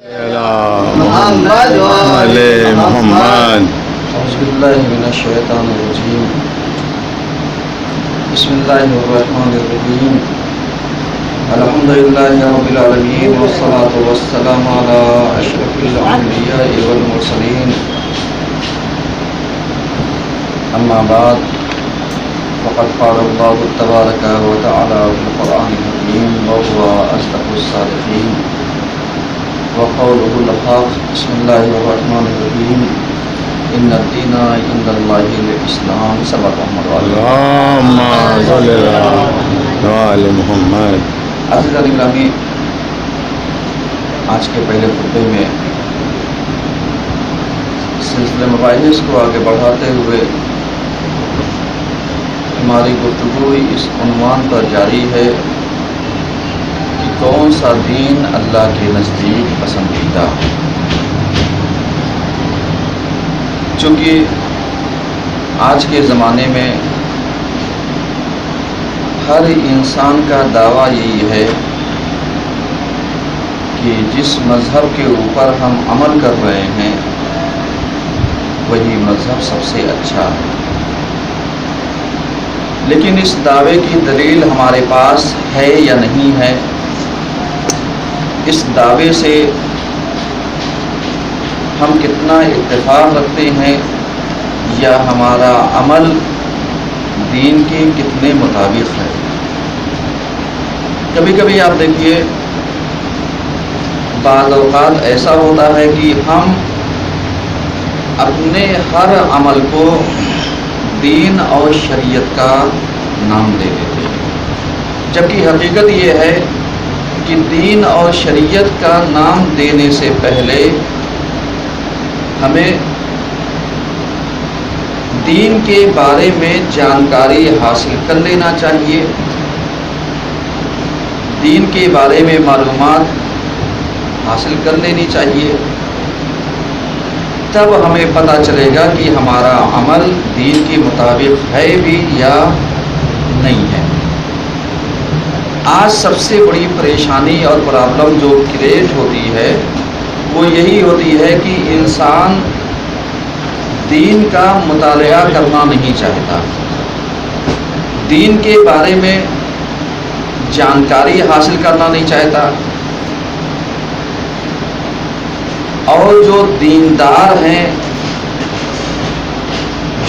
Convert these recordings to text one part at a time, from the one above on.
محمد أعوذ بالله من الشيطان الرجيم. بسم الله الرحمن الرحيم. الحمد لله رب العالمين والصلاة والسلام على أشرف الأنبياء والمرسلين. أما بعد فقد قال الله تبارك وتعالى في القرآن الحكيم وهو أصدق الصادقين وقوله الحق. بسم الله الرحمن الرحيم. ان الدین عند اللہ الاسلام. سبق اللهم صل علی محمد. عزیزان گرامی، آج کے پہلے خطبے میں سلسلہ مباحث کو آگے بڑھاتے ہوئے ہماری گفتگو اس عنوان پر جاری ہے کہ کون سا دین اللہ کے نزدیک پسندیدہ. چونکہ آج کے زمانے میں ہر انسان کا دعویٰ یہی ہے کہ جس مذہب کے اوپر ہم عمل کر رہے ہیں وہی مذہب سب سے اچھا ہے. لیکن اس دعوے کی دلیل ہمارے پاس ہے یا نہیں ہے، اس دعوے سے ہم کتنا اتفاق رکھتے ہیں یا ہمارا عمل دین کے کتنے مطابق ہے. کبھی کبھی آپ دیکھیے بعض اوقات ایسا ہوتا ہے کہ ہم اپنے ہر عمل کو دین اور شریعت کا نام دے دیتے ہیں، جبکہ حقیقت یہ ہے کہ دین اور شریعت کا نام دینے سے پہلے ہمیں دین کے بارے میں جانکاری حاصل کر لینا چاہیے، دین کے بارے میں معلومات حاصل کر لینی چاہیے. تب ہمیں پتہ چلے گا کہ ہمارا عمل دین کے مطابق ہے بھی یا نہیں ہے. آج سب سے بڑی پریشانی اور پرابلم جو کریٹ ہوتی ہے وہ یہی ہوتی ہے کہ انسان دین کا مطالعہ کرنا نہیں چاہتا، دین کے بارے میں جانکاری حاصل کرنا نہیں چاہتا، اور جو دیندار ہیں،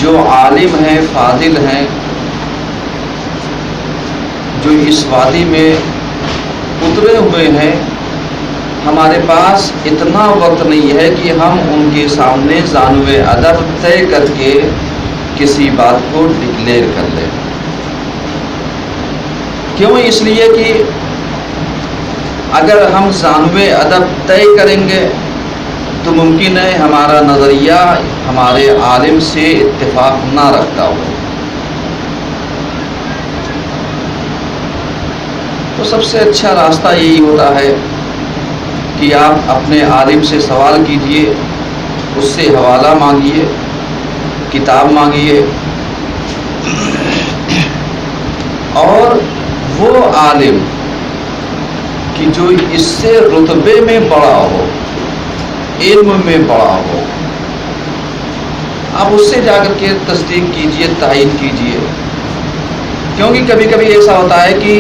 جو عالم ہیں، فاضل ہیں، جو اس وادی میں اترے ہوئے ہیں، ہمارے پاس اتنا وقت نہیں ہے کہ ہم ان کے سامنے ضانو ادب طے کر کے کسی بات کو ڈکلیئر کر لیں. کیوں؟ اس لیے کہ اگر ہم ضانو ادب طے کریں گے تو ممکن ہے ہمارا نظریہ ہمارے عالم سے اتفاق نہ رکھتا ہو. تو سب سے اچھا راستہ یہی ہوتا ہے کہ آپ اپنے عالم سے سوال کیجئے، اس سے حوالہ مانگیے، کتاب مانگیے، اور وہ عالم کہ جو اس سے رتبے میں بڑا ہو، علم میں بڑا ہو، آپ اس سے جا کر کے تصدیق کیجئے، تائید کیجئے. کیونکہ کبھی کبھی ایسا ہوتا ہے کہ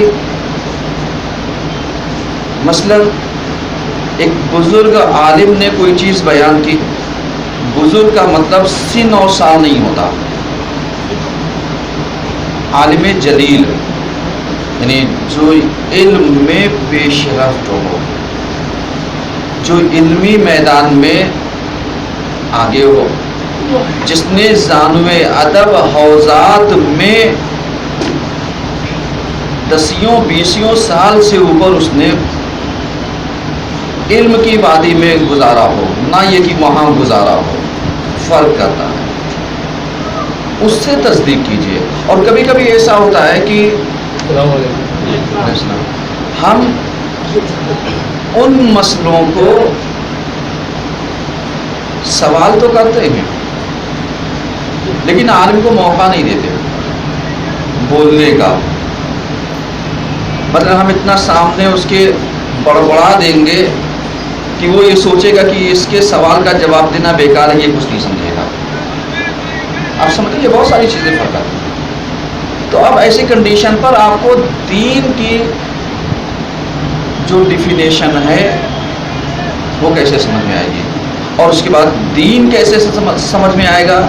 مثلاً ایک بزرگ عالم نے کوئی چیز بیان کی. بزرگ کا مطلب سن اور سال نہیں ہوتا. عالم جلیل یعنی جو علم میں پیش رفت ہو، جو علمی میدان میں آگے ہو، جس نے ضانو ادب حوزات میں 10-20 سال سے اوپر اس نے علم کی وادی میں گزارا ہو، نہ یہ کہ وہاں گزارا ہو. فرق کرتا ہے. اس سے تصدیق کیجیے. اور کبھی کبھی ایسا ہوتا ہے کہ ہم ان مسئلوں کو سوال تو کرتے ہیں لیکن عالم کو موقع نہیں دیتے بولنے کا. مطلب ہم اتنا سامنے اس کے بڑبڑا دیں گے کہ وہ یہ سوچے گا کہ اس کے سوال کا جواب دینا بیکار ہے، یہ کچھ نہیں سمجھے گا. آپ سمجھیں یہ بہت ساری چیزیں فرق آتی ہیں. تو اب ایسی کنڈیشن پر آپ کو دین کی جو ڈیفینیشن ہے وہ کیسے سمجھ میں آئے گی، اور اس کے بعد دین کیسے سمجھ میں آئے گا،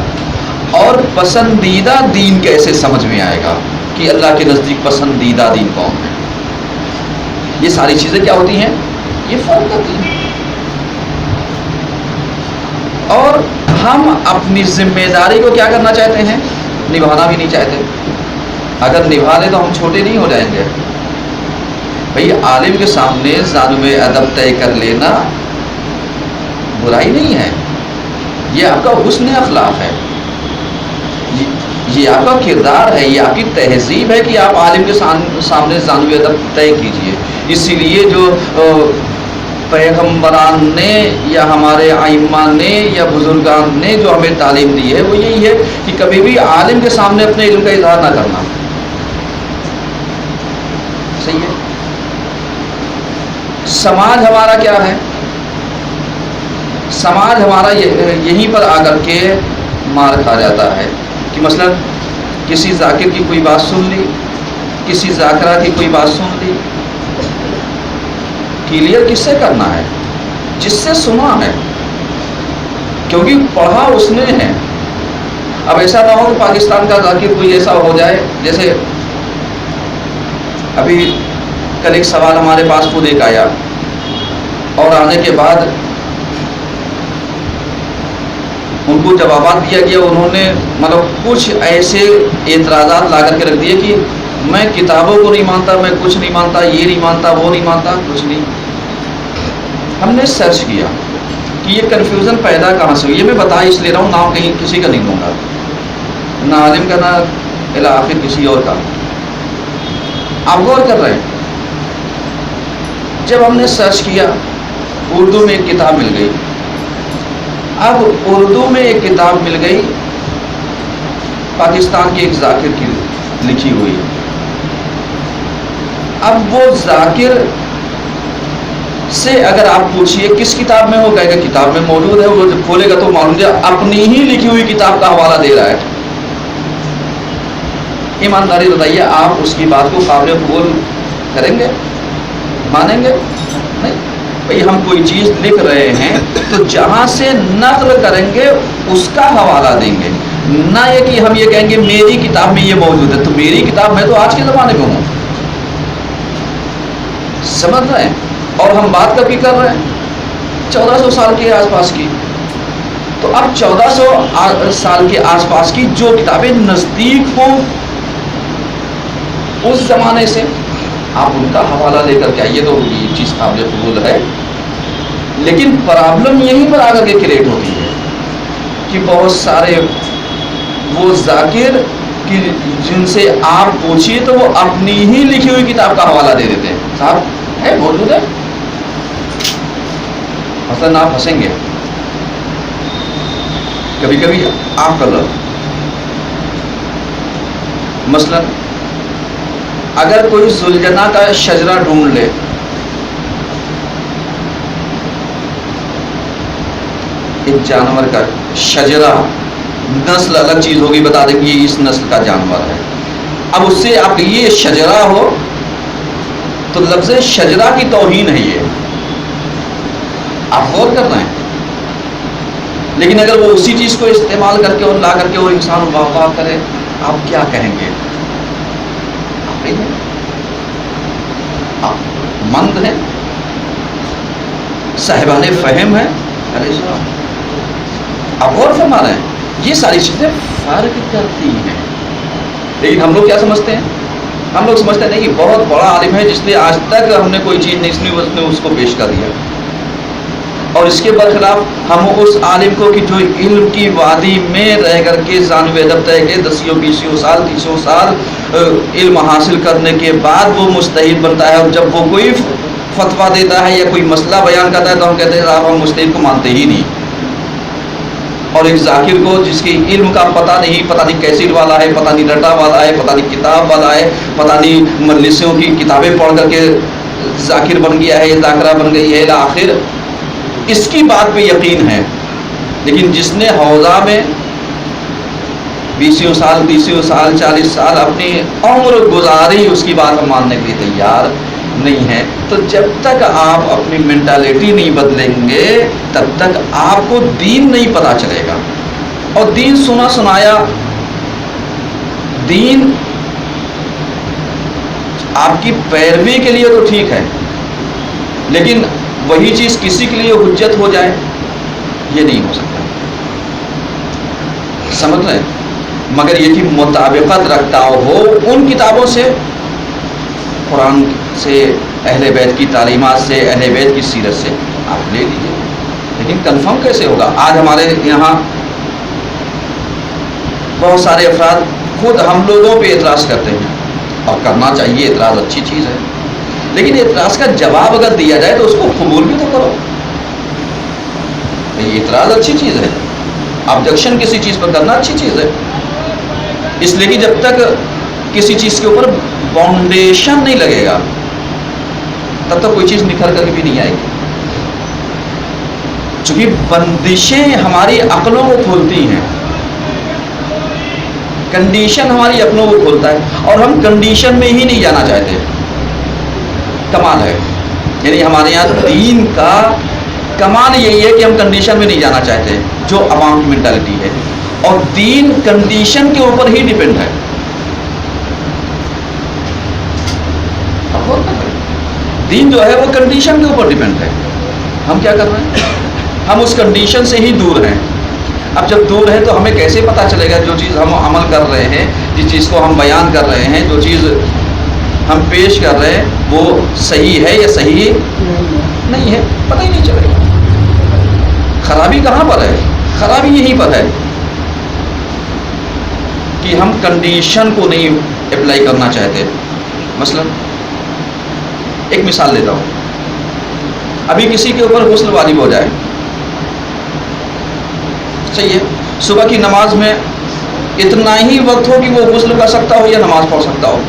اور پسندیدہ دین کیسے سمجھ میں آئے گا کہ اللہ کے نزدیک پسندیدہ دین کون ہے. یہ ساری چیزیں کیا ہوتی ہیں، یہ فرق کرتی ہیں. اور ہم اپنی ذمہ داری کو کیا کرنا چاہتے ہیں، نبھانا بھی نہیں چاہتے. اگر نبھا لیں تو ہم چھوٹے نہیں ہو جائیں گے. بھئی عالم کے سامنے زانو ادب طے کر لینا برائی نہیں ہے، یہ آپ کا حسن اخلاق ہے، یہ آپ کا کردار ہے، یہ آپ کی تہذیب ہے کہ آپ عالم کے سامنے زانو ادب طے کیجئے. اسی لیے جو پیغمبران نے یا ہمارے ائمہ نے یا بزرگان نے جو ہمیں تعلیم دی ہے وہ یہی ہے کہ کبھی بھی عالم کے سامنے اپنے علم کا اظہار نہ کرنا. صحیح ہے. سماج ہمارا کیا ہے، سماج ہمارا یہیں پر آ کر کے مار کھا جاتا ہے کہ مثلا کسی ذاکر کی کوئی بات سن لی، کسی ذاکرہ کی کوئی بات سن لی. کلیئر کس سے کرنا ہے، جس سے سنا ہے، کیونکہ پڑھا اس نے ہے. اب ایسا نہ ہو کہ پاکستان کا ذاکر کوئی ایسا ہو جائے، جیسے ابھی کل ایک سوال ہمارے پاس خود ایک آیا، اور آنے کے بعد ان کو جوابات دیا گیا. انہوں نے مطلب کچھ ایسے اعتراضات لا کر کے رکھ دیے کہ میں کتابوں کو نہیں مانتا، میں کچھ نہیں مانتا، یہ نہیں مانتا، وہ نہیں مانتا، کچھ نہیں. ہم نے سرچ کیا کہ یہ کنفیوژن پیدا کہاں سے ہوئی. یہ میں بتا اس لے رہا ہوں، نام کہیں کسی کا نہیں لوں گا، نہ عالم کا نہ الی آخر کسی اور کا. آپ غور کر رہے ہیں. جب ہم نے سرچ کیا اردو میں ایک کتاب مل گئی. اب اردو میں ایک کتاب مل گئی پاکستان کے ایک ذاکر کی لکھی ہوئی. اب وہ ذاکر سے اگر آپ پوچھئے کس کتاب میں ہو، کہے گا کتاب میں موجود ہے. وہ جب کھولے گا تو معلوم ہے اپنی ہی لکھی ہوئی کتاب کا حوالہ دے رہا ہے. ایمانداری بتائیے، آپ اس کی بات کو قابل قبول کریں گے، مانیں گے؟ نہیں. بھئی ہم کوئی چیز لکھ رہے ہیں تو جہاں سے نقل کریں گے اس کا حوالہ دیں گے، نہ یہ کہ ہم یہ کہیں گے میری کتاب میں یہ موجود ہے. تو میری کتاب میں تو آج کے زمانے میں ہوں. سمجھ رہے ہیں؟ اور ہم بات کب کی کر رہے ہیں، 1400 سال کے آس پاس کی. تو اب 1400 سال کے آس پاس کی جو کتابیں نزدیک ہوں اس زمانے سے، آپ ان کا حوالہ لے کر کے آئیے تو یہ چیز قابل قبول ہے. لیکن پرابلم یہیں پر آ کر کے کریٹ ہوتی ہے کہ بہت سارے وہ ذاکر کہ جن سے آپ پوچھیے تو وہ اپنی ہی لکھی ہوئی کتاب کا حوالہ دے دیتے ہیں. صاحب ہے، موجود ہے. مثلا آپ ہنسیں گے، کبھی کبھی آپ کر رہے مثلا اگر کوئی ذوالجناح کا شجرہ ڈھونڈ لے، ایک جانور کا شجرہ، نسل الگ چیز ہوگی، بتا دیں کہ یہ اس نسل کا جانور ہے. اب اس سے آپ یہ شجرہ ہو تو لفظ شجرہ کی توہین ہے یہ، آپ غور کر رہے ہیں. لیکن اگر وہ اسی چیز کو استعمال کر کے اور لا کر کے وہ انسان واہ واہ کرے، آپ کیا کہیں گے؟ آپ مند ہیں، صاحبان فہم ہیں. آپ غور فرما رہے ہیں. یہ ساری چیزیں فرق کرتی ہیں. لیکن ہم لوگ کیا سمجھتے ہیں؟ ہم لوگ سمجھتے ہیں کہ بہت بڑا عالم ہے جس لیے آج تک ہم نے کوئی چیز نہیں سنی، اس نے اس کو پیش کر دیا. اور اس کے برخلاف ہم اس عالم کو کہ جو علم کی وادی میں رہ کر کے زانو ادب طے کے 10 سال 30 سال علم حاصل کرنے کے بعد وہ مجتہد بنتا ہے، اور جب وہ کوئی فتویٰ دیتا ہے یا کوئی مسئلہ بیان کرتا ہے تو ہم کہتے ہیں آپ ہم مجتہد کو مانتے ہی نہیں. اور ایک ذاکر کو جس کے علم کا پتہ نہیں کیسٹ والا ہے، پتہ نہیں ڈٹا والا ہے، پتہ نہیں کتاب والا ہے، پتہ نہیں مجلسوں کی کتابیں پڑھ کر کے ذاکر بن گیا ہے، ذاکرہ بن گئی ہے، آخر اس کی بات پہ یقین ہے، لیکن جس نے حوضہ میں 20 سال 30 سال 40 سال اپنی عمر گزاری، اس کی بات ہم ماننے کے لیے تیار نہیں ہے. تو جب تک آپ اپنی مینٹالٹی نہیں بدلیں گے تب تک آپ کو دین نہیں پتہ چلے گا. اور دین سنا سنایا، دین آپ کی پیروی کے لیے تو ٹھیک ہے، لیکن وہی چیز کسی کے لیے حجت ہو جائے یہ نہیں ہو سکتا. سمجھ لیں؟ مگر یہ کہ مطابقت رکھتا ہو ان کتابوں سے، قرآن سے، اہل بیت کی تعلیمات سے، اہل بیت کی سیرت سے آپ لے لیجیے. لیکن کنفرم کیسے ہوگا؟ آج ہمارے یہاں بہت سارے افراد خود ہم لوگوں پہ اعتراض کرتے ہیں، اور کرنا چاہیے، اعتراض اچھی چیز ہے، لیکن اعتراض کا جواب اگر دیا جائے تو اس کو قبول بھی تو کرو. یہ اعتراض اچھی چیز ہے، آبجیکشن کسی چیز پر کرنا اچھی چیز ہے، اس لیے کہ جب تک کسی چیز کے اوپر فاؤنڈیشن نہیں لگے گا تب تک کوئی چیز نکھر کر بھی نہیں آئے گی. چونکہ بندشیں ہماری عقلوں کو کھولتی ہیں، کنڈیشن ہماری عقلوں کو کھولتا ہے، اور ہم کنڈیشن میں ہی نہیں جانا چاہتے. کمال ہے، یعنی ہمارے یہاں دین کا کمال یہی ہے کہ ہم کنڈیشن میں نہیں جانا چاہتے، جو عوام کی مینٹالٹی ہے. اور دین کنڈیشن کے اوپر ہی ڈیپینڈ ہے. دین جو ہے وہ کنڈیشن کے اوپر ڈیپینڈ ہے. ہم کیا کر رہے ہیں؟ ہم اس کنڈیشن سے ہی دور ہیں. اب جب دور ہیں تو ہمیں کیسے پتہ چلے گا جو چیز ہم عمل کر رہے ہیں، جس چیز کو ہم بیان کر رہے ہیں، جو چیز ہم پیش کر رہے ہیں وہ صحیح ہے یا صحیح نہیں ہے؟ پتہ ہی نہیں چلے گا. خرابی کہاں پر ہے؟ خرابی یہیں پر ہے کہ ہم کنڈیشن کو نہیں اپلائی کرنا چاہتے. مثلا ایک مثال دیتا ہوں. ابھی کسی کے اوپر غسل واجب ہو جائے، صحیح ہے، صبح کی نماز میں اتنا ہی وقت ہو کہ وہ غسل کر سکتا ہو یا نماز پڑھ سکتا ہو.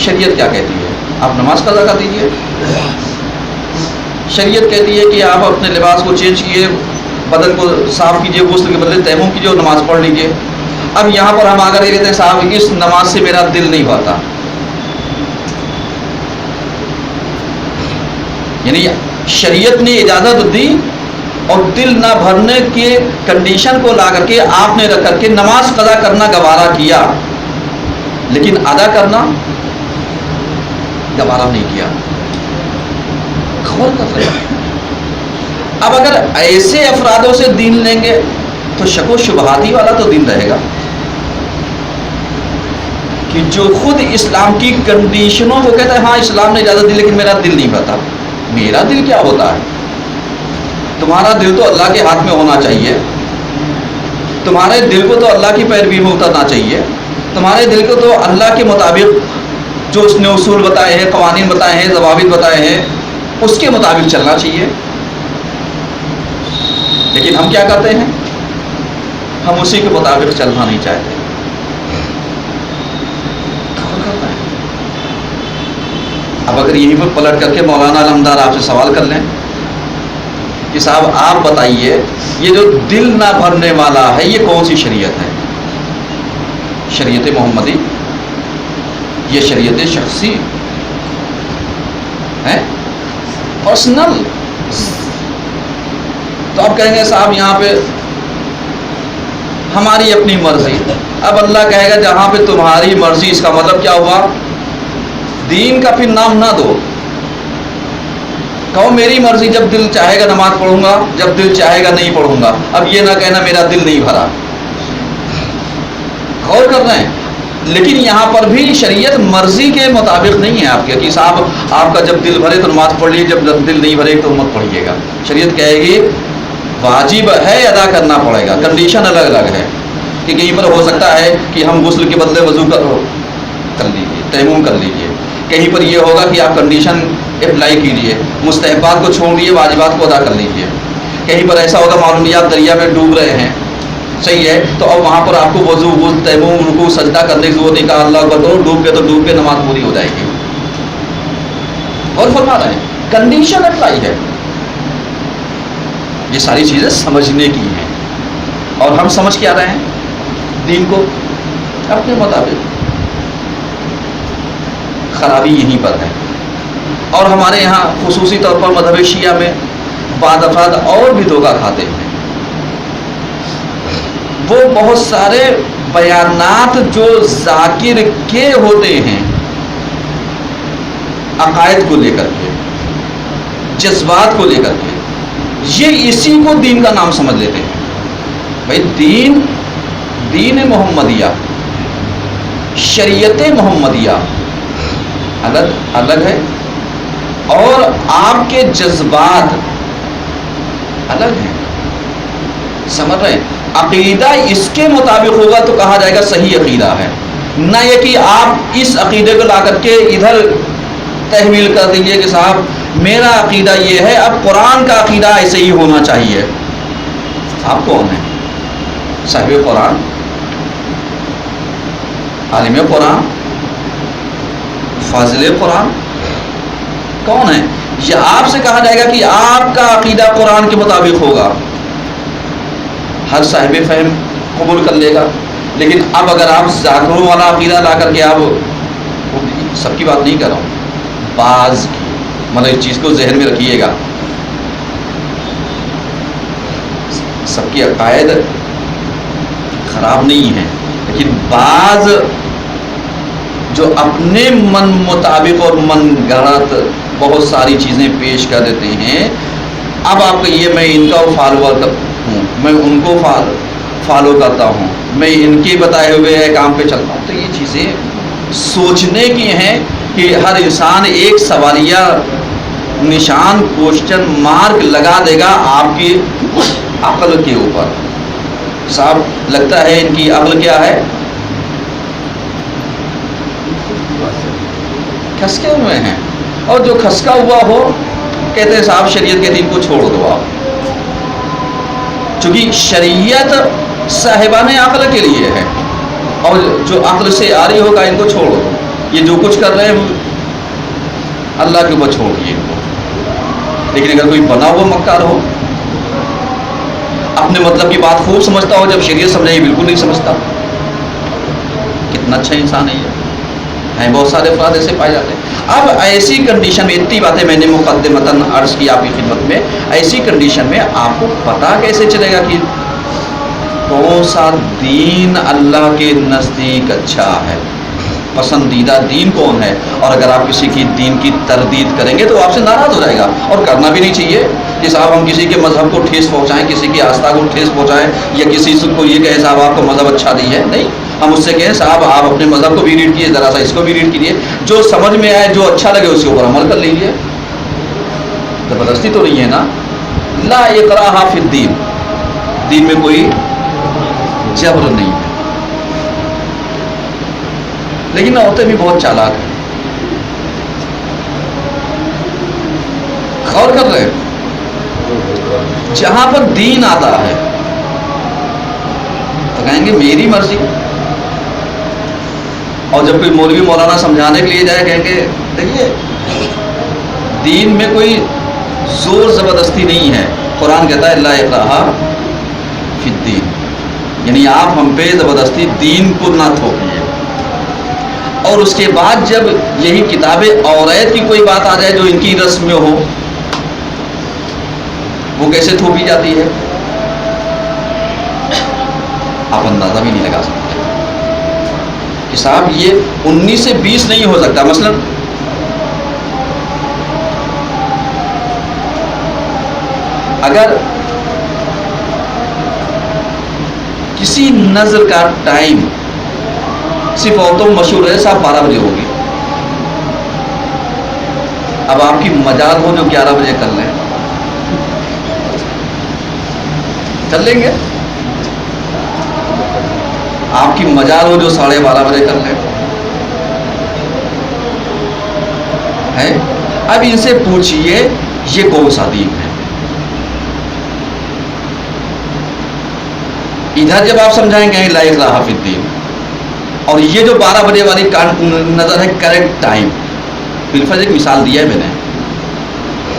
شریعت کیا کہتی ہے؟ آپ نماز قضا کر دیجیے. شریعت کہتی ہے کہ آپ اپنے لباس کو چینج کیے، بدن کو صاف کیجیے، غسل کے بدلے تیمم کیجیے اور نماز پڑھ لیجیے. اب یہاں پر ہم آگر یہ کہتے ہیں صاحب اس نماز سے میرا دل نہیں بھرتا. یعنی شریعت نے اجازت دی اور دل نہ بھرنے کے کنڈیشن کو لا کر کے آپ نے رکھ کر کے نماز قضا کرنا گوارا کیا، لیکن ادا کرنا گوارا نہیں کیا. غور کر رہے ہیں. اب اگر ایسے افرادوں سے دین لیں گے تو شک و شبہاتی والا تو دین رہے گا کہ جو خود اسلام کی کنڈیشنوں کو کہتا ہے ہاں اسلام نے اجازت دی لیکن میرا دل نہیں بھرتا. میرا دل کیا ہوتا ہے؟ تمہارا دل تو اللہ کے ہاتھ میں ہونا چاہیے، تمہارے دل کو تو اللہ کی پیروی میں اترنا چاہیے، تمہارے دل کو تو اللہ کے مطابق جو اس نے اصول بتائے ہیں، قوانین بتائے ہیں، ضوابط بتائے ہیں، اس کے مطابق چلنا چاہیے. لیکن ہم کیا کرتے ہیں؟ ہم اسی کے مطابق چلنا نہیں چاہتے. اب اگر یہیں پر پلٹ کر کے مولانا علمدار آپ سے سوال کر لیں کہ صاحب آپ بتائیے یہ جو دل نہ بھرنے والا ہے یہ کون سی شریعت ہے؟ شریعت محمدی؟ یہ شریعت شخصی ہے، پرسنل. تو آپ کہیں گے صاحب یہاں پہ ہماری اپنی مرضی. اب اللہ کہے گا جہاں پہ تمہاری مرضی، اس کا مطلب کیا ہوا؟ دین کا پھر نام نہ دو، کہو میری مرضی، جب دل چاہے گا نماز پڑھوں گا، جب دل چاہے گا نہیں پڑھوں گا. اب یہ نہ کہنا میرا دل نہیں بھرا. غور کر رہے ہیں. لیکن یہاں پر بھی شریعت مرضی کے مطابق نہیں ہے آپ کے کہ صاحب آپ کا جب دل بھرے تو نماز پڑھ لیجیے، جب دل نہیں بھرے تو مت پڑھیے گا. شریعت کہے گی واجب ہے، ادا کرنا پڑے گا. کنڈیشن الگ الگ ہے کہ کہیں پر ہو سکتا ہے کہ ہم غسل کے بدلے وضو کر لیجیے، تیمم کر لیجیے. کہیں پر یہ ہوگا کہ آپ کنڈیشن اپلائی کیجیے، مستحبات کو چھوڑ دیے، واجبات کو ادا کر لیجیے. کہیں پر ایسا ہوگا معلوم نہیں آپ دریا میں ڈوب رہے ہیں، صحیح ہے، تو اب وہاں پر آپ کو وضو، غسل، تیمم، رکوع، سجدہ کرنے کی ضرورت نہیں. کہا اللہ اکبر کرو، ڈوب کے تو ڈوب کے نماز پوری ہو جائے گی. اور فرما رہے ہیں کنڈیشن اپلائی ہے. یہ ساری چیزیں سمجھنے کی ہیں اور ہم سمجھ کیا رہے ہیں دین کو اپنے مطابق. خرابی یہیں پر ہے. اور ہمارے یہاں خصوصی طور پر مذہب شیعہ میں بعض افراد اور بھی دھوکہ کھاتے ہیں. وہ بہت سارے بیانات جو ذاکر کے ہوتے ہیں عقائد کو لے کر کے، جذبات کو لے کر کے، یہ اسی کو دین کا نام سمجھ لیتے ہیں. بھائی دین محمدیہ، شریعت محمدیہ الگ ہے اور آپ کے جذبات الگ ہیں. سمجھ رہے ہیں؟ عقیدہ اس کے مطابق ہوگا تو کہا جائے گا صحیح عقیدہ ہے، نہ یہ کہ آپ اس عقیدے کو لا کر کے ادھر تحویل کر دیجئے کہ صاحب میرا عقیدہ یہ ہے، اب قرآن کا عقیدہ ایسے ہی ہونا چاہیے. آپ کون ہیں؟ صاحب قرآن، عالم قرآن، فاضل قرآن کون ہے؟ یہ آپ سے کہا جائے گا کہ آپ کا عقیدہ قرآن کے مطابق ہوگا. ہر صاحب فہم قبول کر لے گا. لیکن اب اگر آپ ذاکروں والا عقیدہ لا کر کے، آپ سب کی بات نہیں کر رہا ہوں، بعض کی، مطلب اس چیز کو ذہن میں رکھیے گا، سب کی عقائد خراب نہیں ہیں، لیکن بعض جو اپنے من مطابق اور من گھڑت بہت ساری چیزیں پیش کر دیتے ہیں. اب آپ کہیے میں ان کا فالوور ہوں، میں ان کو فالو کرتا ہوں، میں ان کے بتائے ہوئے کام پہ چلتا ہوں، تو یہ چیزیں سوچنے کی ہیں کہ ہر انسان ایک سوالیہ نشان، کوشچن مارک لگا دے گا آپ کی عقل کے اوپر. صاحب لگتا ہے ان کی عقل کیا ہے؟ کھسکے ہوئے ہیں. اور جو کھسکا ہوا ہو کہتے ہیں صاحب شریعت کے دین کو چھوڑ دو آپ، چونکہ شریعت صاحبان عقل کے لیے ہے، اور جو عقل سے آ رہی ہوگا ان کو چھوڑ دو. یہ جو کچھ کر رہے ہیں اللہ کے اوپر چھوڑ دیے ان کو. لیکن اگر کوئی بنا ہوا مکار ہو، اپنے مطلب کی بات خوب سمجھتا ہو، جب شریعت سمجھے بالکل نہیں سمجھتا، کتنا اچھا انسان ہے یہ. ہیں بہت سارے افراد ایسے پائے جاتے ہیں. اب ایسی کنڈیشن میں، اتنی باتیں میں نے مقدمتاً عرض کی آپ کی خدمت میں، ایسی کنڈیشن میں آپ کو پتہ کیسے چلے گا کہ کون سا دین اللہ کے نزدیک اچھا ہے، پسندیدہ دین کون ہے؟ اور اگر آپ کسی کی دین کی تردید کریں گے تو آپ سے ناراض ہو جائے گا. اور کرنا بھی نہیں چاہیے کہ صاحب ہم کسی کے مذہب کو ٹھیس پہنچائیں، کسی کی آستھا کو ٹھیس پہنچائیں، یا کسی کو یہ کہیں صاحب آپ کو مذہب اچھا نہیں ہے. نہیں، ہم اس سے کہیں صاحب آپ اپنے مذہب کو بھی ریڈ کیجیے، ذرا سا اس کو بھی ریڈ کیجیے، جو سمجھ میں آئے، جو اچھا لگے اس کے اوپر عمل کر لیجیے. زبردستی تو نہیں ہے نا. لا اکراہ فی الدین، دین میں کوئی جبر نہیں ہے. لیکن عورتیں بھی بہت چالاک ہیں. غور کر رہے ہیں، جہاں پر دین آتا ہے تو کہیں گے میری مرضی، اور جب کوئی مولوی مولانا سمجھانے کے لیے جائے کہیں گے دیکھیے دین میں کوئی زور زبردستی نہیں ہے. قرآن کہتا ہے لا اکراہ فی الدین، یعنی آپ ہم پہ زبردستی دین کو نہ تھوپیے. اور اس کے بعد جب یہی کتاب اوریت کی کوئی بات آ جائے جو ان کی رسم میں ہو، وہ کیسے تھوپی جاتی ہے آپ اندازہ بھی نہیں لگا سکتے کہ صاحب یہ 19 سے 20 نہیں ہو سکتا. مثلا اگر کسی نظر کا ٹائم صرف عورتوں میں مشہور ہے صاحب 12 بجے ہوگی، اب آپ کی مجال ہو جو 11 بجے کر لیں، کر لیں گے؟ آپ کی مجال ہو جو 12:30 بجے کر لیں ہے. اب ان سے پوچھئے یہ کون سا دین ہے؟ ادھر جب آپ سمجھائیں گے لا اکراہ فی الدین، اور یہ جو 12 بجے والی نظر ہے کریکٹ ٹائم، بالفرض ایک مثال دیا ہے میں نے،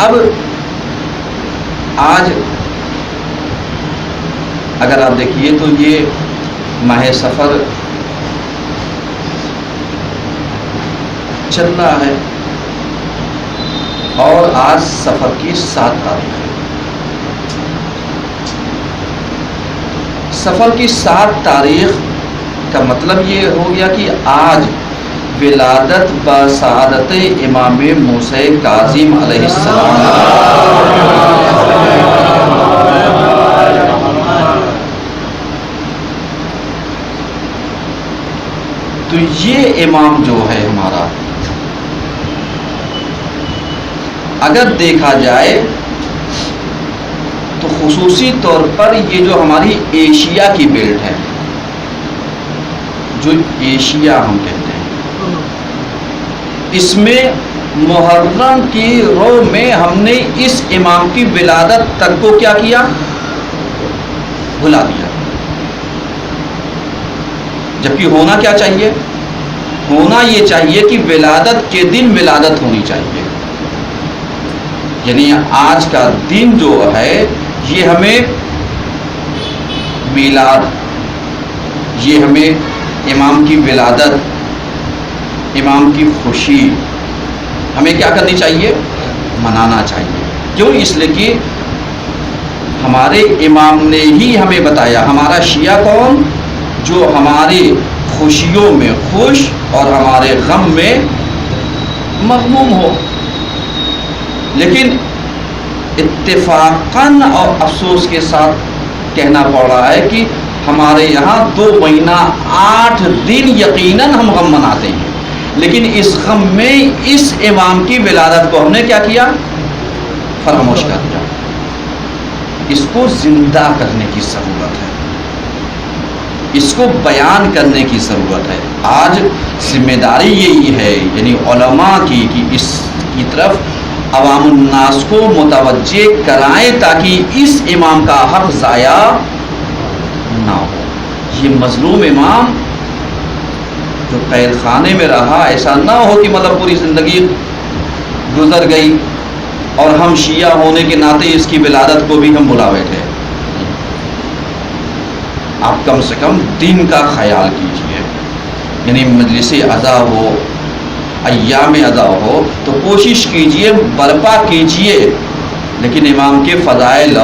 اب آج اگر آپ دیکھیے تو یہ ماہ سفر چل رہا ہے اور آج سفر کی 7 تاریخ ہے. سفر کی 7 تاریخ کا مطلب یہ ہو گیا کہ آج ولادت بسعادت امام موسیٰ کاظم علیہ السلام. تو یہ امام جو ہے ہمارا، اگر دیکھا جائے تو خصوصی طور پر یہ جو ہماری ایشیا کی بیلٹ ہے، جو ایشیا ہم کہتے ہیں، اس میں محرم کی رو میں ہم نے اس امام کی ولادت تک کو کیا کیا؟ بھلا دیا. جبکہ ہونا کیا چاہیے؟ ہونا یہ چاہیے کہ ولادت کے دن ولادت ہونی چاہیے. یعنی آج کا دن جو ہے یہ ہمیں میلاد، یہ ہمیں امام کی ولادت، امام کی خوشی ہمیں کیا کرنی چاہیے؟ منانا چاہیے. کیوں؟ اس لیے کہ ہمارے امام نے ہی ہمیں بتایا. ہمارا شیعہ کون؟ جو ہماری خوشیوں میں خوش اور ہمارے غم میں مغموم ہو. لیکن اتفاقاً اور افسوس کے ساتھ کہنا پڑ رہا ہے کہ ہمارے یہاں 2 مہینہ 8 دن یقیناً ہم غم مناتے ہیں، لیکن اس غم میں اس امام کی ولادت کو ہم نے کیا کیا؟ فراموش کر دیا. اس کو زندہ کرنے کی ضرورت ہے، اس کو بیان کرنے کی ضرورت ہے. آج ذمہ داری یہی ہے یعنی علماء کی کہ اس کی طرف عوام الناس کو متوجہ کرائیں تاکہ اس امام کا حق ضائع نہ ہو. یہ مظلوم امام جو قید خانے میں رہا، ایسا نہ ہو کہ مطلب پوری زندگی گزر گئی اور ہم شیعہ ہونے کے ناطے اس کی ولادت کو بھی ہم بلا بیٹھے. آپ کم سے کم دین کا خیال کیجئے. یعنی مجلس عزا ہو، ایام عزا ہو تو کوشش کیجئے، برپا کیجئے، لیکن امام کے فضائل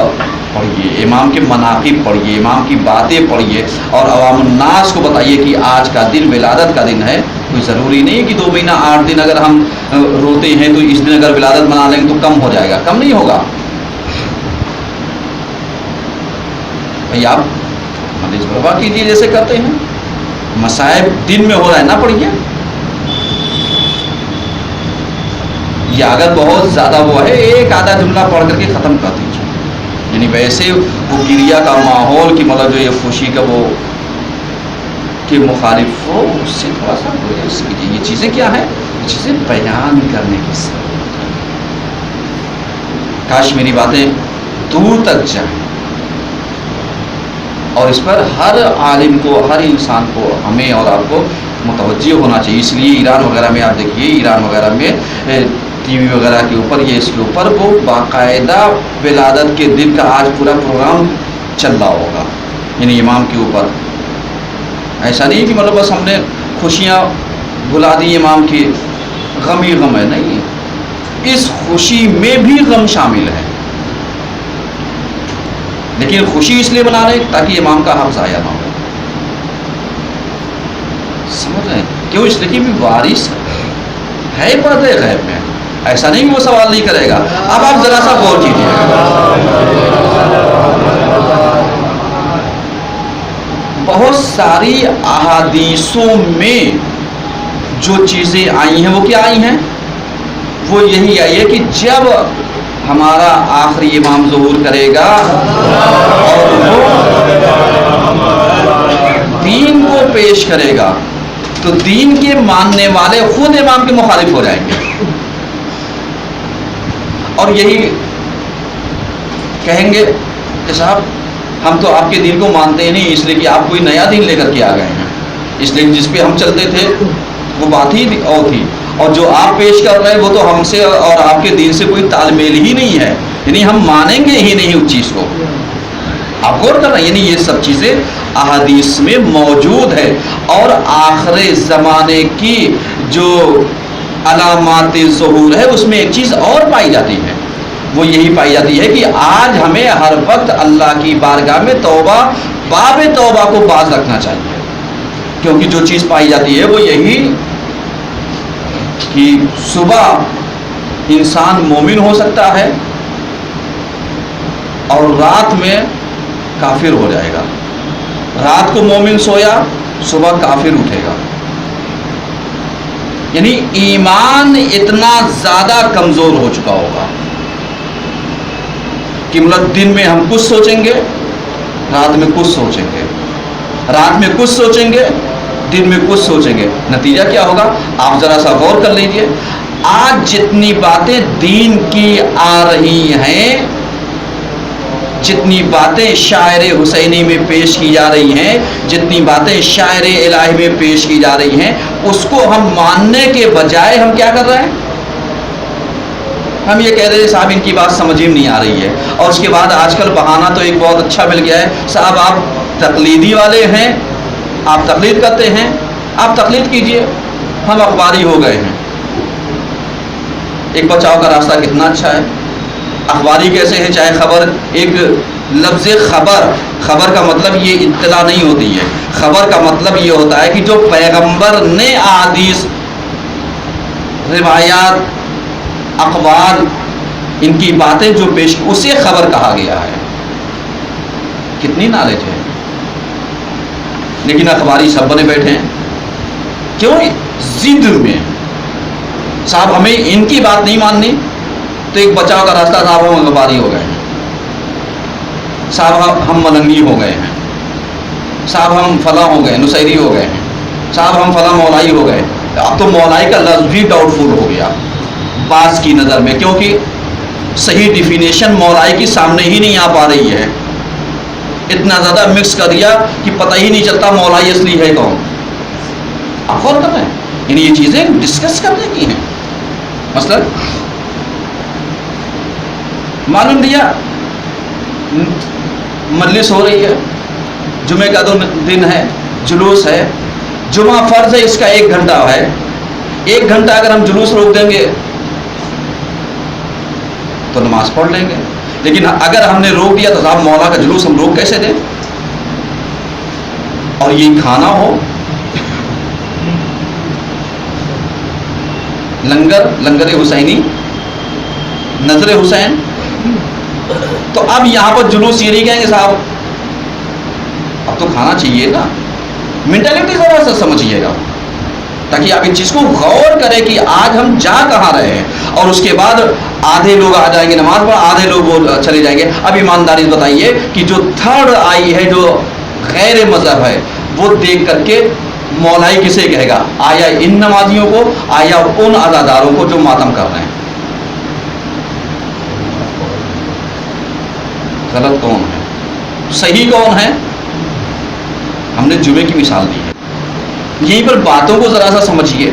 پڑھیے، امام کے مناقب پڑھیے، امام کی باتیں پڑھیے اور عوام الناس کو بتائیے کہ آج کا دن ولادت کا دن ہے. کوئی ضروری نہیں کہ 2 مہینہ 8 دن اگر ہم روتے ہیں تو اس دن اگر ولادت منا لیں گے تو کم ہو جائے گا. کم نہیں ہوگا. بھائی آپ مدرس برپا کیجیے جیسے کرتے ہیں. مصائب دن میں ہو رہا ہے نہ پڑھیے. یا اگر بہت زیادہ وہ ہے ایک آدھا جملہ پڑھ کر کے ختم کر دیجیے. یعنی ویسے وہ گریا کا ماحول کی مطلب جو یہ خوشی کا وہ کے مخالف ہو، اس سے تھوڑا سا گریز کیجیے. یہ چیزیں کیا ہیں؟ یہ چیزیں بیان کرنے کی ضرورت ہے. کاش میری باتیں دور تک جائیں اور اس پر ہر عالم کو، ہر انسان کو، ہمیں اور آپ کو متوجہ ہونا چاہیے. اس لیے ایران وغیرہ میں آپ دیکھیے، ایران وغیرہ میں ٹی وی وغیرہ کے اوپر یہ اس کے اوپر وہ باقاعدہ ولادت کے دن کا آج پورا پروگرام چل رہا ہوگا. یعنی امام کے اوپر ایسا نہیں کہ مطلب بس ہم نے خوشیاں بھلا دی امام کی، غم ہی غم ہے. نہیں، اس خوشی میں بھی غم شامل ہے، لیکن خوشی اس لیے بنا رہے تاکہ امام کا حق ضائع نہ ہو. سمجھ رہے ہیں؟ کیوں؟ اس لیے کہ بھی وارث ہے پردے غیب میں. ایسا نہیں کہ وہ سوال نہیں کرے گا. اب آپ ذرا سا غور کیجیے. بہت ساری احادیثوں میں جو چیزیں آئی ہیں وہ کیا آئی ہیں؟ وہ یہی آئی ہے کہ جب ہمارا آخری امام ظہور کرے گا اور وہ دین کو پیش کرے گا تو دین کے ماننے والے خود امام کے مخالف ہو جائیں گے اور یہی کہیں گے کہ صاحب ہم تو آپ کے دین کو مانتے ہی نہیں، اس لیے کہ آپ کوئی نیا دین لے کر کے آ گئے ہیں، اس لیے جس پہ ہم چلتے تھے وہ بات ہی اور تھی. اور جو آپ پیش کر رہے ہیں وہ تو ہم سے اور آپ کے دین سے کوئی تال میل ہی نہیں ہے، یعنی ہم مانیں گے ہی نہیں اس چیز کو. آپ غور کر رہے ہیں، یعنی یہ سب چیزیں احادیث میں موجود ہے. اور آخر زمانے کی جو علامات ظہور ہے اس میں ایک چیز اور پائی جاتی ہے، وہ یہی پائی جاتی ہے کہ آج ہمیں ہر وقت اللہ کی بارگاہ میں توبہ، باب توبہ کو باز رکھنا چاہیے. کیونکہ جو چیز پائی جاتی ہے وہ یہی کہ صبح انسان مومن ہو سکتا ہے اور رات میں کافر ہو جائے گا. رات کو مومن سویا، صبح کافر اٹھے گا. یعنی ایمان اتنا زیادہ کمزور ہو چکا ہوگا کہ مطلب دن میں ہم کچھ سوچیں گے، رات میں کچھ سوچیں گے، رات میں کچھ سوچیں گے، دن میں کچھ سوچیں گے. نتیجہ کیا ہوگا آپ ذرا سا غور کر لیجئے. آج جتنی باتیں دین کی آ رہی ہیں، جتنی باتیں شاعر حسینی میں پیش کی جا رہی ہیں، جتنی باتیں شاعر الہی میں پیش کی جا رہی ہیں، اس کو ہم ماننے کے بجائے ہم کیا کر رہے ہیں؟ ہم یہ کہہ رہے ہیں صاحب ان کی بات سمجھ ہی نہیں آ رہی ہے. اور اس کے بعد آج کل بہانہ تو ایک بہت اچھا مل گیا ہے، صاحب آپ تقلیدی والے ہیں، آپ تقلید کرتے ہیں، آپ تقلید کیجئے، ہم اخباری ہو گئے ہیں. ایک بچاؤ کا راستہ کتنا اچھا ہے. اخباری کیسے ہے؟ چاہے خبر، ایک لفظ خبر کا مطلب یہ اطلاع نہیں ہوتی ہے. خبر کا مطلب یہ ہوتا ہے کہ جو پیغمبر نے احادیث، روایات، اقوال، ان کی باتیں جو پیش کی، اسے خبر کہا گیا ہے. کتنی نالج ہے. لیکن اخباری سب بنے بیٹھے ہیں. کیوں؟ ضد میں. صاحب ہمیں ان کی بات نہیں ماننی تو ایک بچاؤ کا راستہ، صاحب ہم اخباری ہو گئے ہیں، صاحب ہم ملنگی ہو گئے ہیں، صاحب ہم فلاں ہو گئے، نصیری ہو گئے ہیں، صاحب ہم فلاں مولائی ہو گئے. اب تو مولائی کا لفظ بھی ڈاؤٹ فل ہو گیا بعض کی نظر میں، کیونکہ صحیح ڈیفینیشن مولائی کی سامنے ہی نہیں آ پا رہی ہے. اتنا زیادہ مکس کر دیا کہ پتہ ہی نہیں چلتا مولائی اصلی ہے کون. آپ غور کر رہے ہیں، یعنی یہ چیزیں ڈسکس کرنے کی ہیں. مثلا معلوم لیا مجلس ہو رہی ہے، جمعے کا دن ہے، جلوس ہے، جمعہ فرض ہے، اس کا 1 گھنٹہ ہے. 1 گھنٹہ اگر ہم جلوس روک دیں گے تو نماز پڑھ لیں گے. لیکن اگر ہم نے روک دیا تو صاحب مولا کا جلوس ہم روک کیسے دیں؟ اور یہ کھانا ہو، لنگر حسینی، نظر حسین، تو اب یہاں پر جلوس یہ نہیں کہیں گے صاحب اب تو کھانا چاہیے نا. مینٹلٹی ذرا سا سمجھیے گا تاکہ آپ اس چیز کو غور کریں کہ آج ہم جا کہاں رہے ہیں. اور اس کے بعد آدھے لوگ آ جائیں گے نماز پڑھ، آدھے لوگ وہ چلے جائیں گے. اب ایمانداری بتائیے کہ جو تھرڈ آئی ہے، جو غیر مذہب ہے، وہ دیکھ کر کے مولائی کسے کہے گا؟ آیا ان نمازیوں کو، آیا ان عزاداروں کو جو ماتم کر رہے ہیں؟ غلط کون ہے؟ صحیح کون ہے؟ ہم نے جمعے کی مثال دی ہے. یہیں پر باتوں کو ذرا سا سمجھیے.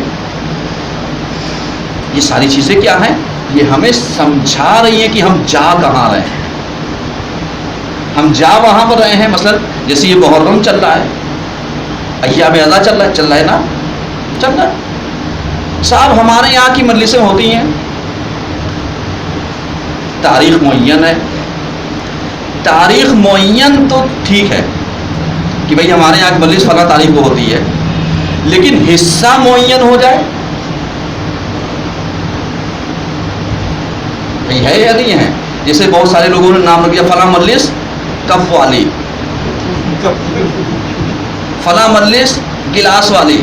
یہ ساری چیزیں کیا ہیں؟ یہ ہمیں سمجھا رہی ہیں کہ ہم جا کہاں رہے ہیں. ہم جا وہاں پر رہے ہیں. مثلا جیسے یہ محرم چل رہا ہے، ایام اعضا چل رہا ہے نا، چل رہا ہے. صاحب ہمارے یہاں کی مجلسیں ہوتی ہیں، تاریخ معین ہے. تاریخ معین تو ٹھیک ہے کہ بھئی ہمارے یہاں مجلس فلاں تاریخ کو ہوتی ہے، لیکن حصہ معین ہو جائے بھئی ہے یا نہیں ہے؟ جیسے بہت سارے لوگوں نے نام رکھ دیا فلاں مجلس کف والی، فلاں مجلس گلاس والی،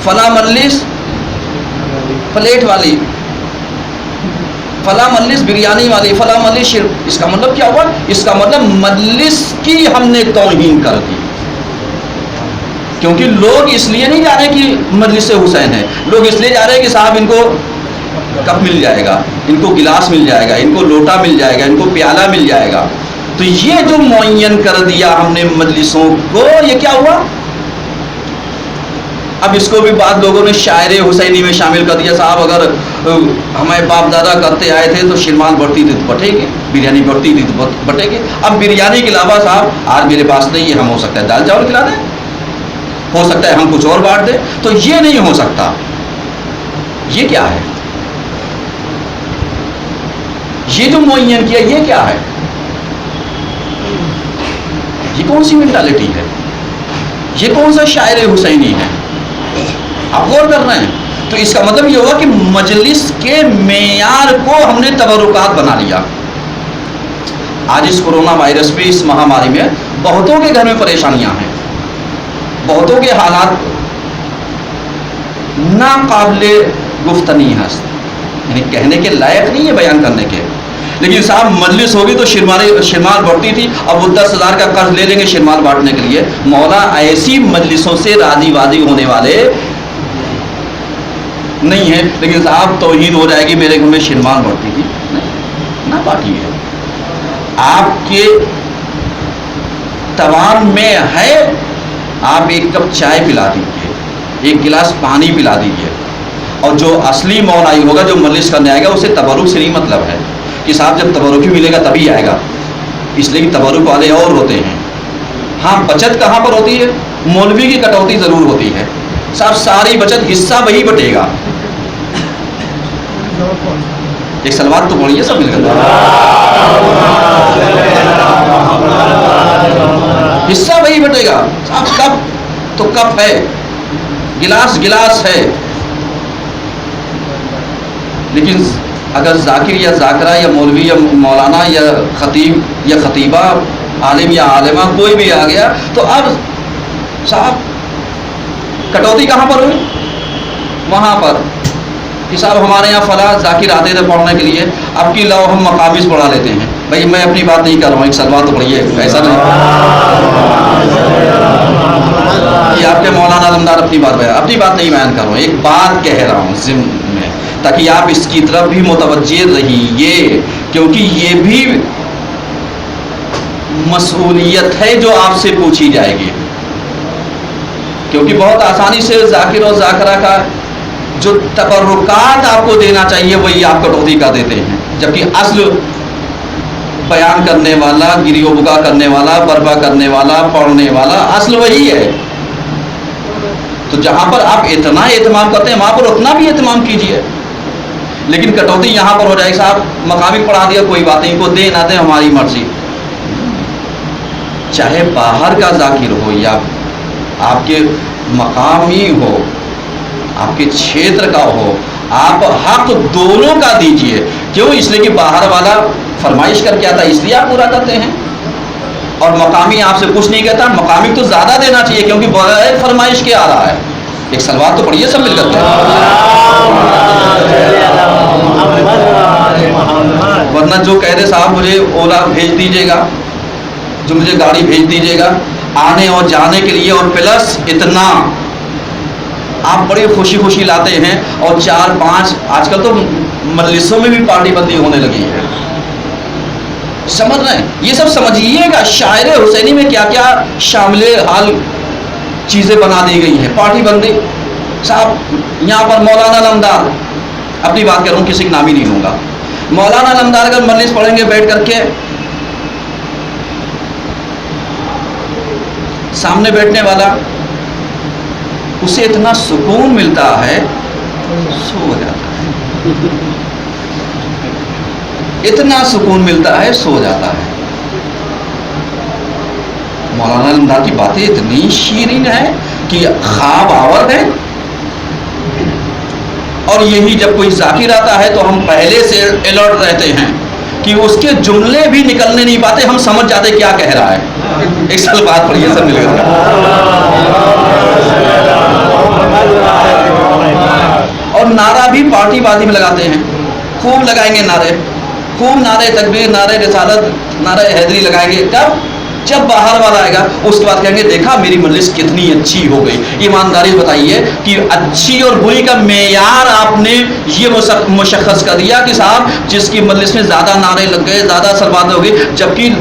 فلاں مجلس پلیٹ والی، فلاں مجلس بریانی والی، فلاں مجلس شرک. اس کا مطلب کیا ہوا؟ اس کا مطلب مجلس کی ہم نے توہین کر دی. کیونکہ لوگ اس لیے نہیں جا رہے کہ مجلس حسین ہے، لوگ اس لیے جا رہے ہیں کہ صاحب ان کو کپ مل جائے گا، ان کو گلاس مل جائے گا، ان کو لوٹا مل جائے گا، ان کو پیالہ مل جائے گا. تو یہ جو معین کر دیا ہم نے مجلسوں کو، یہ کیا ہوا؟ اب اس کو بھی بعد لوگوں نے شاعر حسینی میں شامل کر دیا. صاحب اگر ہمارے باپ دادا کرتے آئے تھے تو شیرمال بڑھتی تھی تو بٹے گی, بریانی بڑھتی تھی تو بٹے گی. اب بریانی کے علاوہ صاحب آج میرے پاس نہیں ہے, ہم ہو سکتا ہے دال چاول کھلا دیں, ہو سکتا ہے ہم کچھ اور بانٹ دیں, تو یہ نہیں ہو سکتا. یہ کیا ہے؟ یہ جو معین کیا یہ کیا ہے؟ یہ کون سی مینٹالٹی ہے؟ یہ کون سا شاعر حسینی ہے؟ آپ غور کر رہے ہیں؟ تو اس کا مطلب یہ ہوا کہ مجلس کے معیار کو ہم نے تبرکات بنا لیا. آج اس کورونا وائرس پہ, اس مہاماری میں بہتوں کے گھر میں پریشانیاں ہیں, بہتوں کے حالات ناقابل گفتنی ہے, یعنی کہنے کے لائق نہیں ہے, بیان کرنے کے. لیکن صاحب مجلس ہوگی تو شرمال بڑھتی تھی, اب وہ 10,000 کا قرض لے لیں گے شرمال بانٹنے کے لیے. مولا ایسی مجلسوں سے راضی وادی ہونے والے نہیں ہے. لیکن صاحب توہین ہو جائے گی, میرے گھر میں شرمال بڑھتی تھی, نہ بانٹی ہے. آپ کے توان میں ہے, آپ ایک کپ چائے پلا دیجیے, ایک گلاس پانی پلا دیجیے. اور جو اصلی مولائی ہوگا, جو مجلس کرنے آئے گا, اسے تبرک سے نہیں مطلب ہے کہ صاحب جب تبرک ہی ملے گا تبھی آئے گا, اس لیے کہ تبرک والے اور ہوتے ہیں. ہاں بچت کہاں پر ہوتی ہے؟ مولوی کی کٹوتی ضرور ہوتی ہے صاحب, ساری بچت حصہ وہی بٹے گا. ایک سلوات تو پڑھیے سب مل کر, حصہ وہی بٹے گا صاحب. کپ تو کپ ہے, گلاس گلاس ہے. لیکن اگر ذاکر یا ذاکرہ یا مولوی یا مولانا یا خطیب یا خطیبہ, عالم یا عالمہ کوئی بھی آ گیا, تو اب صاحب کٹوتی کہاں پر ہوئی؟ وہاں پر کہ صاحب ہمارے یہاں فلاں ذاکر آتے تھے پڑھنے کے لیے, اب کی لاؤ ہم مقابض پڑھا لیتے ہیں. بھائی میں اپنی بات نہیں کر رہا ہوں, ایک سلوات تو پڑھیے, ایسا نہیں کہ آپ کے مولانا علمدار اپنی بات نہیں بیان کر رہا ہوں, ایک بات کہہ رہا ہوں ضمن میں, تاکہ آپ اس کی طرف بھی متوجہ رہیے, کیونکہ یہ بھی مسئولیت ہے جو آپ سے پوچھی جائے گی. کیونکہ بہت آسانی سے ذاکر اور ذاکرہ کا جو تبرکات آپ کو دینا چاہیے وہی آپ کٹوتی کا دیتے ہیں, جبکہ اصل بیان کرنے والا, گری و بگا کرنے والا, برپا کرنے والا, پڑھنے والا اصل وہی ہے. تو جہاں پر آپ اتنا اہتمام کرتے ہیں وہاں پر اتنا بھی اہتمام کیجیے. لیکن کٹوتی یہاں پر ہو جائے, صاحب مقامی پڑھا دیا کوئی بات نہیں, کو دے نہ دے ہماری مرضی. چاہے باہر کا ذاکر ہو یا آپ کے مقامی ہو, آپ کے چھیتر کا ہو, آپ حق دونوں کا دیجئے. کیوں؟ اس لیے کہ باہر والا فرمائش کر کے آتا ہے, اس لیے آپ پورا کرتے ہیں, اور مقامی آپ سے کچھ نہیں کہتا. مقامی تو زیادہ دینا چاہیے کیونکہ بغیر فرمائش کے آ رہا ہے. ایک سلوات تو پڑھیے سب مل کر کے, ورنہ جو کہہ دے صاحب مجھے اولا بھیج دیجیے گا, جو مجھے گاڑی بھیج دیجیے گا آنے اور جانے کے لیے, اور پلس اتنا آپ بڑی خوشی خوشی لاتے ہیں, اور 4-5 آج کل تو مجلسوں میں بھی پارٹی بندی ہونے لگی ہے. سمجھ رہے ہیں؟ یہ سب سمجھیے گا شاعر حسینی میں کیا کیا شامل حال چیزیں بنا دی گئی ہیں. پارٹی بندی صاحب, یہاں پر مولانا علمدار, اپنی بات کر رہا ہوں, کسی کا نام ہی نہیں لوں گا, مولانا علمدار اگر مجلس پڑھیں گے بیٹھ کر کے, سامنے بیٹھنے والا اسے اتنا سکون ملتا ہے, سو جاتا ہے, اتنا سکون ملتا ہے سو جاتا ہے. مولانا علمدار کی باتیں اتنی شیرین ہیں کہ خواب آور ہیں. اور یہی جب کوئی ذاکر آتا ہے تو ہم پہلے سے الرٹ رہتے ہیں کہ اس کے جملے بھی نکلنے نہیں پاتے, ہم سمجھ جاتے کیا کہہ رہا ہے. ایک سال بات پڑھیے سب مل کر, اور نعرہ بھی پارٹی بازی میں لگاتے ہیں, خوب لگائیں گے نعرے, خوب نعرے تکبیر, نعرے رسالت, نعرے حیدری لگائیں گے. کب؟ جب باہر والا آئے گا اس کے بعد کہیں گے دیکھا میری مجلس کتنی اچھی ہو گئی. ایمانداری بتائیے کہ اچھی اور بری کا معیار آپ نے یہ مشخص کر دیا کہ صاحب جس کی مجلس میں زیادہ نعرے لگ گئے, زیادہ سلوات ہو گئی, جبکہ